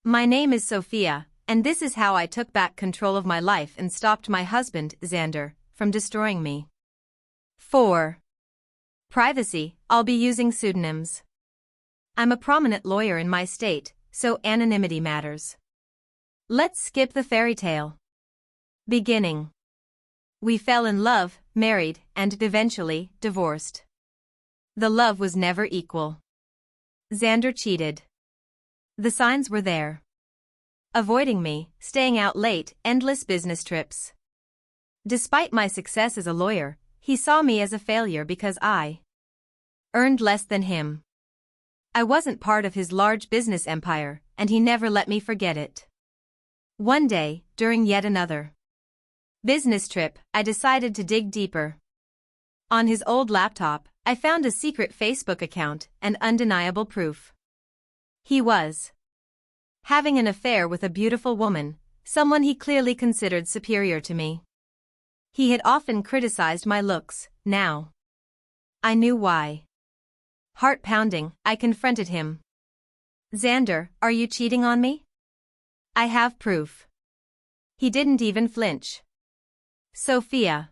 My name is Sophia, and this is how I took back control of my life and stopped my husband, Xander, from destroying me. 4. Privacy. I'll be using pseudonyms. I'm a prominent lawyer in my state, so anonymity matters. Let's skip the fairy tale. Beginning. We fell in love, married, and eventually divorced. The love was never equal. Xander cheated. The signs were there. Avoiding me, staying out late, endless business trips. Despite my success as a lawyer, he saw me as a failure because I earned less than him. I wasn't part of his large business empire, and he never let me forget it. One day, during yet another business trip, I decided to dig deeper. On his old laptop, I found a secret Facebook account and undeniable proof. He was having an affair with a beautiful woman, someone he clearly considered superior to me. He had often criticized my looks. Now I knew why. Heart pounding, I confronted him. Xander, are you cheating on me? I have proof. He didn't even flinch. Sophia.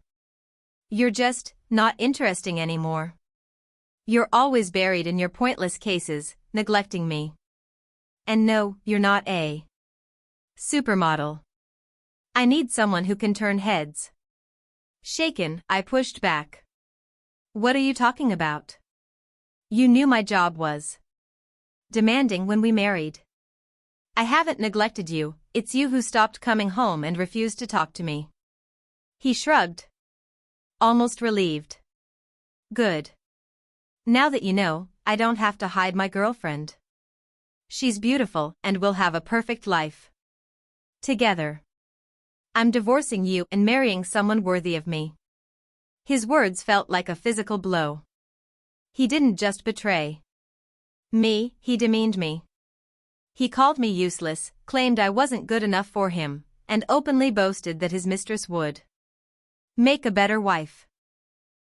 You're just not interesting anymore. You're always buried in your pointless cases, neglecting me. And no, you're not a supermodel. I need someone who can turn heads. Shaken, I pushed back. What are you talking about? You knew my job was demanding when we married. I haven't neglected you, it's you who stopped coming home and refused to talk to me. He shrugged. Almost relieved. Good. Now that you know, I don't have to hide my girlfriend. She's beautiful and we'll have a perfect life together. I'm divorcing you and marrying someone worthy of me. His words felt like a physical blow. He didn't just betray me, he demeaned me. He called me useless, claimed I wasn't good enough for him, and openly boasted that his mistress would make a better wife.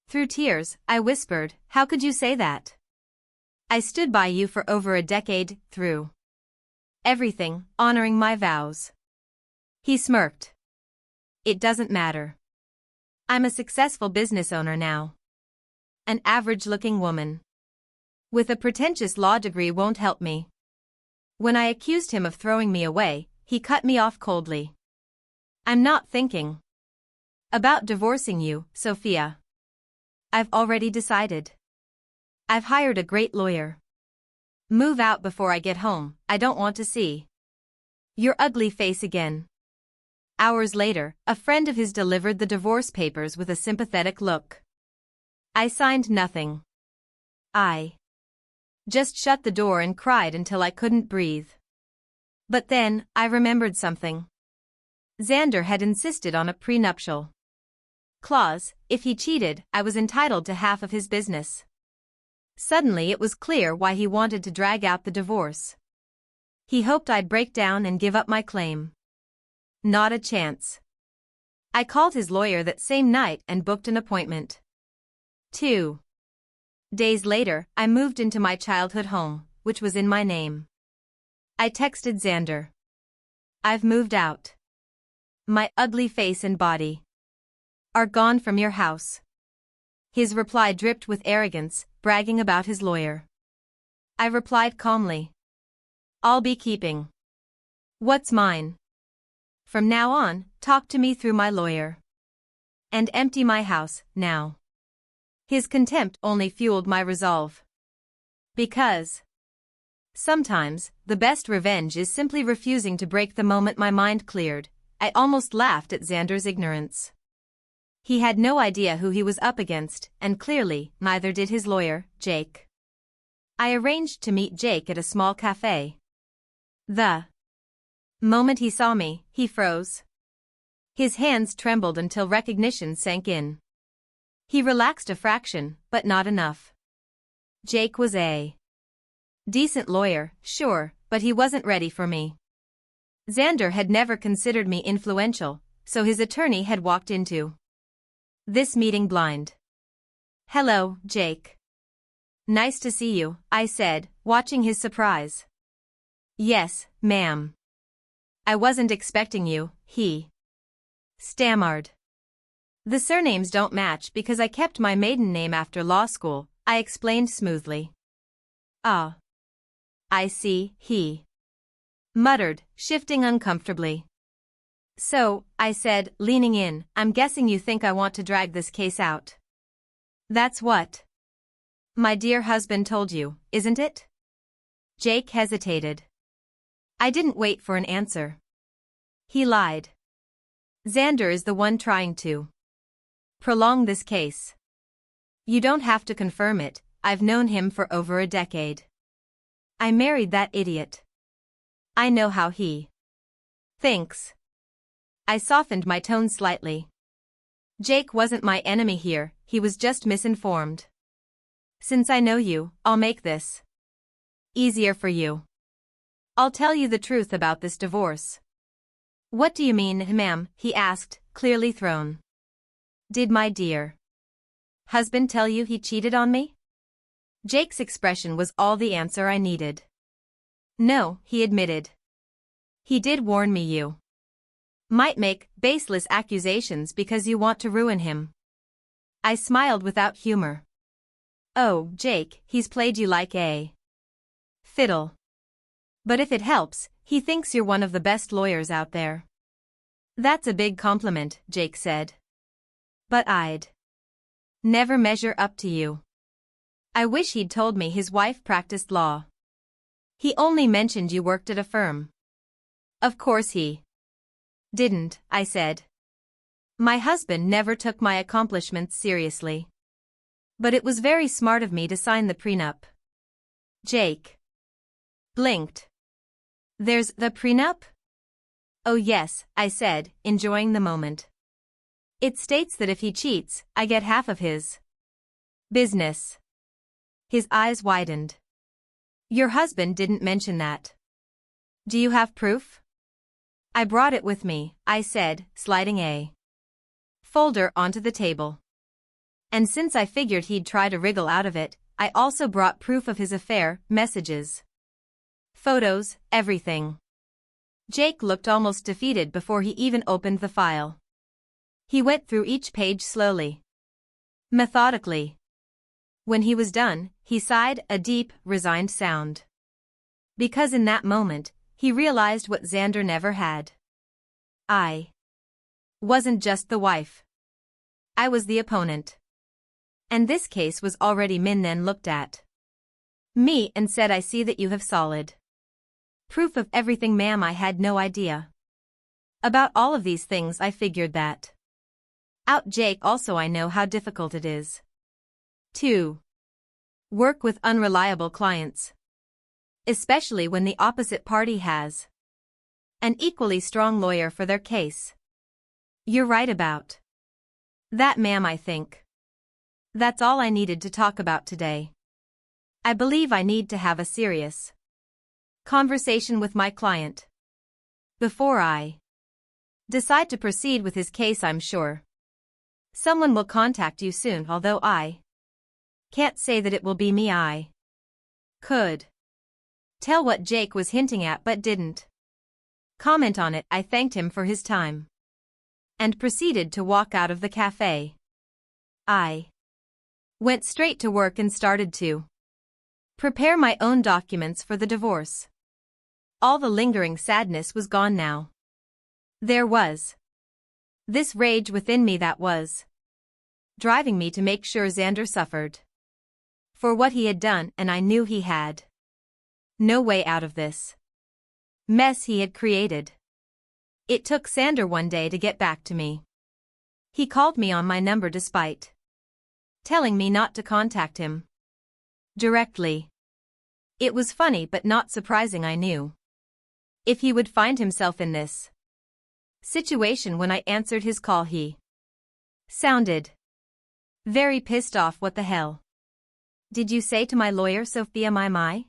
Through tears, I whispered, how could you say that? I stood by you for over a decade, through everything, honoring my vows. He smirked. It doesn't matter. I'm a successful business owner now. An average-looking woman with a pretentious law degree won't help me. When I accused him of throwing me away, he cut me off coldly. I'm not thinking about divorcing you, Sophia. I've already decided. I've hired a great lawyer. Move out before I get home, I don't want to see your ugly face again. Hours later, a friend of his delivered the divorce papers with a sympathetic look. I signed nothing. I just shut the door and cried until I couldn't breathe. But then, I remembered something. Xander had insisted on a prenuptial clause. If he cheated, I was entitled to half of his business. Suddenly it was clear why he wanted to drag out the divorce. He hoped I'd break down and give up my claim. Not a chance. I called his lawyer that same night and booked an appointment. 2 days later, I moved into my childhood home, which was in my name. I texted Xander. I've moved out. My ugly face and body are gone from your house. His reply dripped with arrogance, bragging about his lawyer. I replied calmly. I'll be keeping what's mine. From now on, talk to me through my lawyer. And empty my house, now. His contempt only fueled my resolve. Because sometimes, the best revenge is simply refusing to break the moment my mind cleared. I almost laughed at Xander's ignorance. He had no idea who he was up against, and clearly, neither did his lawyer, Jake. I arranged to meet Jake at a small cafe. The moment he saw me, he froze. His hands trembled until recognition sank in. He relaxed a fraction, but not enough. Jake was a decent lawyer, sure, but he wasn't ready for me. Xander had never considered me influential, so his attorney had walked into this meeting blind. Hello, Jake. Nice to see you, I said, watching his surprise. Yes, ma'am. I wasn't expecting you, he stammered. The surnames don't match because I kept my maiden name after law school, I explained smoothly. Ah. I see, he muttered, shifting uncomfortably. So, I said, leaning in, I'm guessing you think I want to drag this case out. That's what my dear husband told you, isn't it? Jake hesitated. I didn't wait for an answer. He lied. Xander is the one trying to prolong this case. You don't have to confirm it, I've known him for over a decade. I married that idiot. I know how he thinks. I softened my tone slightly. Jake wasn't my enemy here, he was just misinformed. Since I know you, I'll make this easier for you. I'll tell you the truth about this divorce. What do you mean, ma'am? He asked, clearly thrown. Did my dear husband tell you he cheated on me? Jake's expression was all the answer I needed. No, he admitted. He did warn me you might make baseless accusations because you want to ruin him. I smiled without humor. Oh, Jake, he's played you like a fiddle. But if it helps, he thinks you're one of the best lawyers out there. That's a big compliment, Jake said. But I'd never measure up to you. I wish he'd told me his wife practiced law. He only mentioned you worked at a firm. Of course he didn't, I said. My husband never took my accomplishments seriously. But it was very smart of me to sign the prenup. Jake blinked. There's the prenup? Oh yes, I said, enjoying the moment. It states that if he cheats, I get half of his business. His eyes widened. Your husband didn't mention that. Do you have proof? I brought it with me, I said, sliding a folder onto the table. And since I figured he'd try to wriggle out of it, I also brought proof of his affair, messages, photos, everything. Jake looked almost defeated before he even opened the file. He went through each page slowly, methodically. When he was done, he sighed a deep, resigned sound. Because in that moment, he realized what Xander never had. I wasn't just the wife. I was the opponent. And this case was already Min then looked at me and said, I see that you have solid proof of everything, ma'am. I had no idea about all of these things. I figured that out. Jake, also I know how difficult it is to work with unreliable clients, especially when the opposite party has an equally strong lawyer for their case. You're right about that, ma'am. I think that's all I needed to talk about today. I believe I need to have a serious conversation with my client before I decide to proceed with his case. I'm sure someone will contact you soon, although I can't say that it will be me. I could tell what Jake was hinting at but didn't comment on it. I thanked him for his time and proceeded to walk out of the cafe. I went straight to work and started to prepare my own documents for the divorce. All the lingering sadness was gone now. There was this rage within me that was driving me to make sure Xander suffered for what he had done, and I knew he had no way out of this mess he had created. It took Xander one day to get back to me. He called me on my number despite telling me not to contact him directly. It was funny but not surprising. I knew if he would find himself in this situation. When I answered his call, he sounded very pissed off. What the hell did you say to my lawyer, Sophia? My.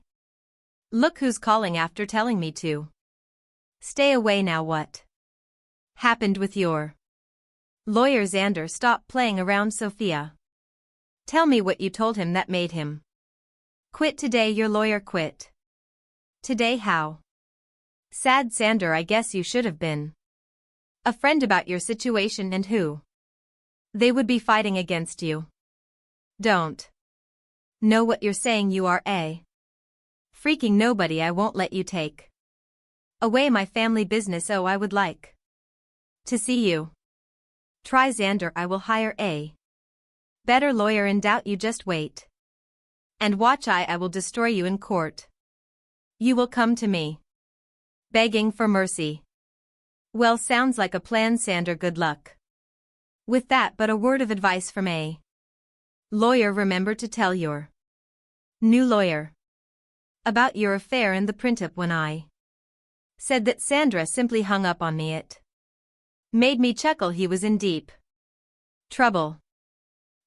Look who's calling after telling me to stay away now. What happened with your lawyer? Xander, stop playing around, Sophia. Tell me what you told him that made him quit today. Your lawyer quit today? How? Sad Xander, I guess you should have been a friend about your situation and who they would be fighting against you. Don't know what you're saying, you are a freaking nobody. I won't let you take away my family business. Oh, I would like to see you try, Xander. I will hire a better lawyer in doubt. You just wait and watch. I will destroy you in court. You will come to me begging for mercy. Well, sounds like a plan, Xander. Good luck with that, but a word of advice from a lawyer. Remember to tell your new lawyer about your affair and the prenuptial. When I said that, Sandra simply hung up on me. It made me chuckle. He was in deep trouble,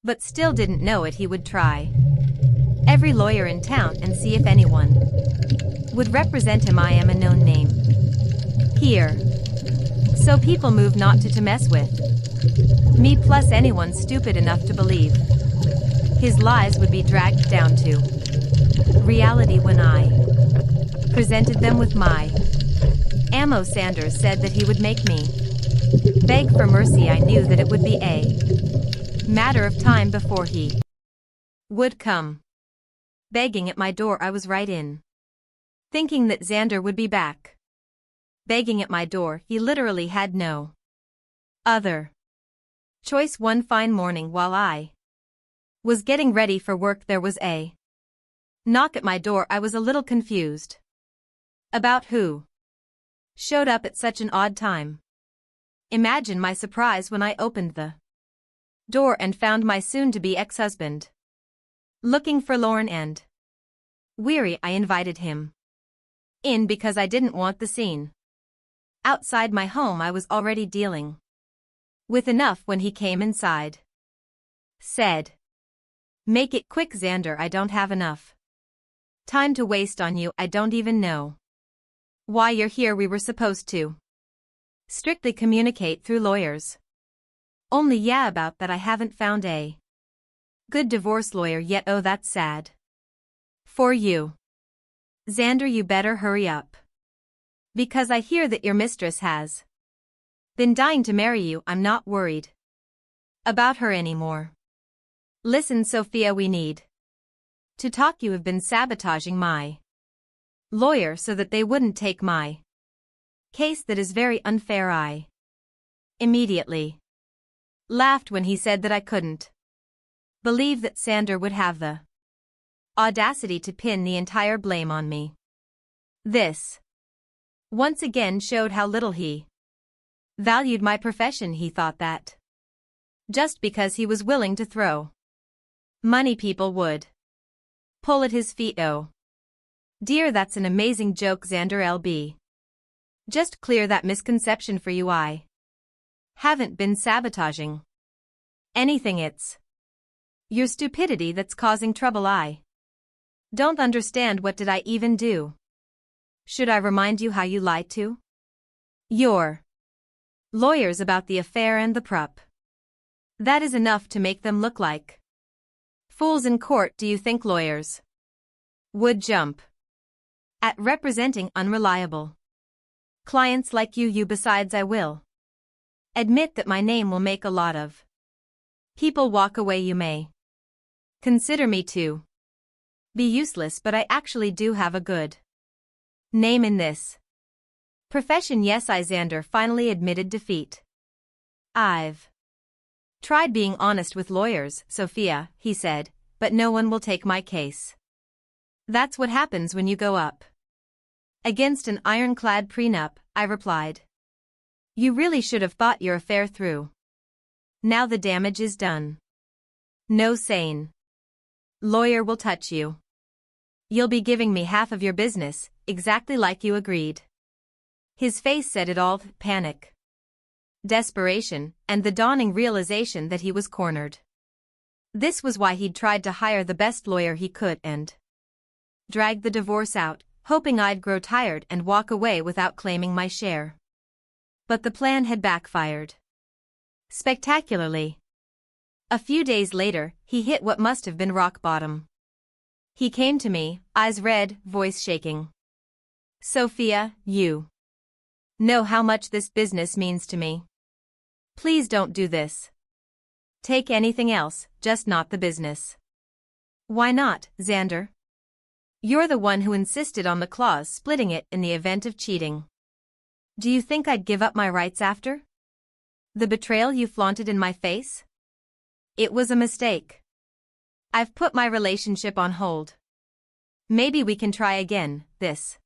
but still didn't know it. He would try every lawyer in town and see if anyone would represent him. I am a known name here, so people move not to mess with me, plus anyone stupid enough to believe his lies would be dragged down to reality. When I presented them with my ammo, Sanders said that he would make me beg for mercy. I knew that it would be a matter of time before he would come begging at my door. I was right in thinking that Xander would be back begging at my door. He literally had no other choice. One fine morning while I was getting ready for work, there was a knock at my door. I was a little confused about who showed up at such an odd time. Imagine my surprise when I opened the door and found my soon-to-be ex-husband looking forlorn and weary. I invited him in because I didn't want the scene outside my home. I was already dealing with enough when he came inside. Said, "Make it quick, Xander. I don't have enough time to waste on you. I don't even know why you're here. We were supposed to strictly communicate through lawyers only." Yeah, about that. I haven't found a good divorce lawyer yet. Oh, that's sad for you, Xander. You better hurry up, because I hear that your mistress has been dying to marry you. I'm not worried about her anymore. Listen, Sophia, we need to talk. You have been sabotaging my lawyer so that they wouldn't take my case. That is very unfair. I immediately laughed when he said that. I couldn't believe that Xander would have the audacity to pin the entire blame on me. This once again showed how little he valued my profession. He thought that just because he was willing to throw money, people would pull at his feet. Oh dear, that's an amazing joke, Xander. LB, just clear that misconception for you. I haven't been sabotaging anything. It's your stupidity that's causing trouble. I don't understand. What did I even do? Should I remind you how you lied to your lawyers about the affair and the prenuptial? That is enough to make them look like fools in court. Do you think lawyers would jump at representing unreliable clients like you? Besides, I will admit that my name will make a lot of people walk away. You may consider me to be useless, but I actually do have a good name in this profession. Yes, Xander finally admitted defeat. I've tried being honest with lawyers, Sophia, he said, but no one will take my case. That's what happens when you go up against an ironclad prenup, I replied. You really should have thought your affair through. Now the damage is done. No sane lawyer will touch you. You'll be giving me half of your business, exactly like you agreed. His face said it all: panic, desperation, and the dawning realization that he was cornered. This was why he'd tried to hire the best lawyer he could and drag the divorce out, hoping I'd grow tired and walk away without claiming my share. But the plan had backfired spectacularly. A few days later, he hit what must have been rock bottom. He came to me, eyes red, voice shaking. Sophia, you know how much this business means to me. Please don't do this. Take anything else, just not the business. Why not, Xander? You're the one who insisted on the clause splitting it in the event of cheating. Do you think I'd give up my rights after the betrayal you flaunted in my face? It was a mistake. I've put my relationship on hold. Maybe we can try again. This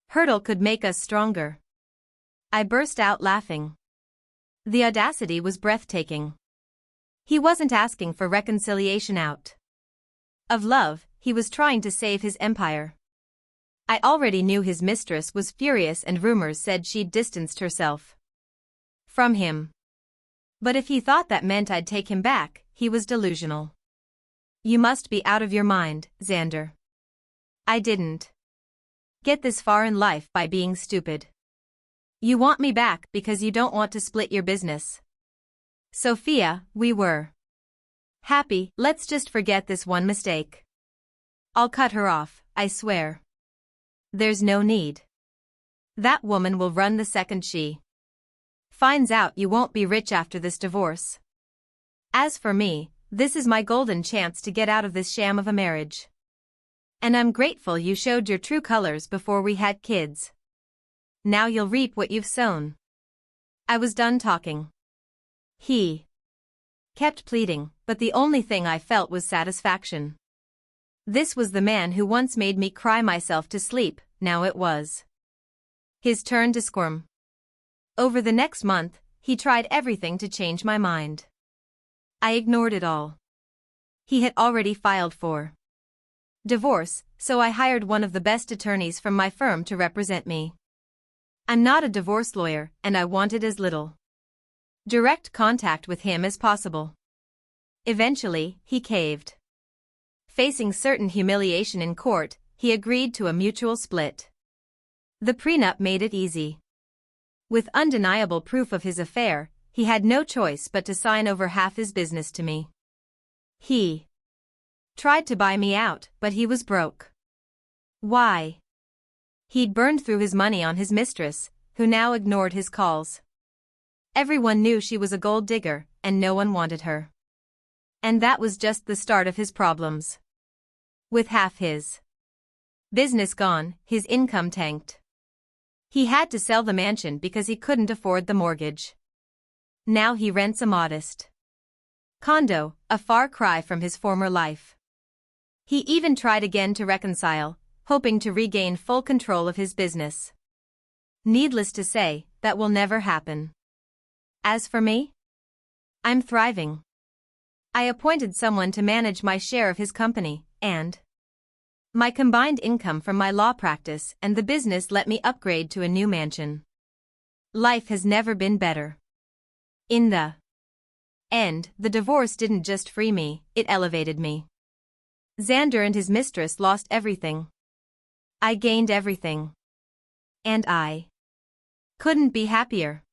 hurdle could make us stronger. I burst out laughing. The audacity was breathtaking. He wasn't asking for reconciliation out of love, he was trying to save his empire. I already knew his mistress was furious and rumors said she'd distanced herself from him. But if he thought that meant I'd take him back, he was delusional. You must be out of your mind, Xander. I didn't get this far in life by being stupid. You want me back because you don't want to split your business. Sophia, we were happy, let's just forget this one mistake. I'll cut her off, I swear. There's no need. That woman will run the second she finds out you won't be rich after this divorce. As for me, this is my golden chance to get out of this sham of a marriage. And I'm grateful you showed your true colors before we had kids. Now you'll reap what you've sown. I was done talking. He kept pleading, but the only thing I felt was satisfaction. This was the man who once made me cry myself to sleep, now it was his turn to squirm. Over the next month, he tried everything to change my mind. I ignored it all. He had already filed for divorce, so I hired one of the best attorneys from my firm to represent me. I'm not a divorce lawyer, and I wanted as little direct contact with him as possible. Eventually, he caved. Facing certain humiliation in court, he agreed to a mutual split. The prenup made it easy. With undeniable proof of his affair, he had no choice but to sign over half his business to me. He tried to buy me out, but he was broke. Why? He'd burned through his money on his mistress, who now ignored his calls. Everyone knew she was a gold digger, and no one wanted her. And that was just the start of his problems. With half his business gone, his income tanked. He had to sell the mansion because he couldn't afford the mortgage. Now he rents a modest condo, a far cry from his former life. He even tried again to reconcile, hoping to regain full control of his business. Needless to say, that will never happen. As for me, I'm thriving. I appointed someone to manage my share of his company, and my combined income from my law practice and the business let me upgrade to a new mansion. Life has never been better. In the end, the divorce didn't just free me, it elevated me. Xander and his mistress lost everything. I gained everything. And I couldn't be happier.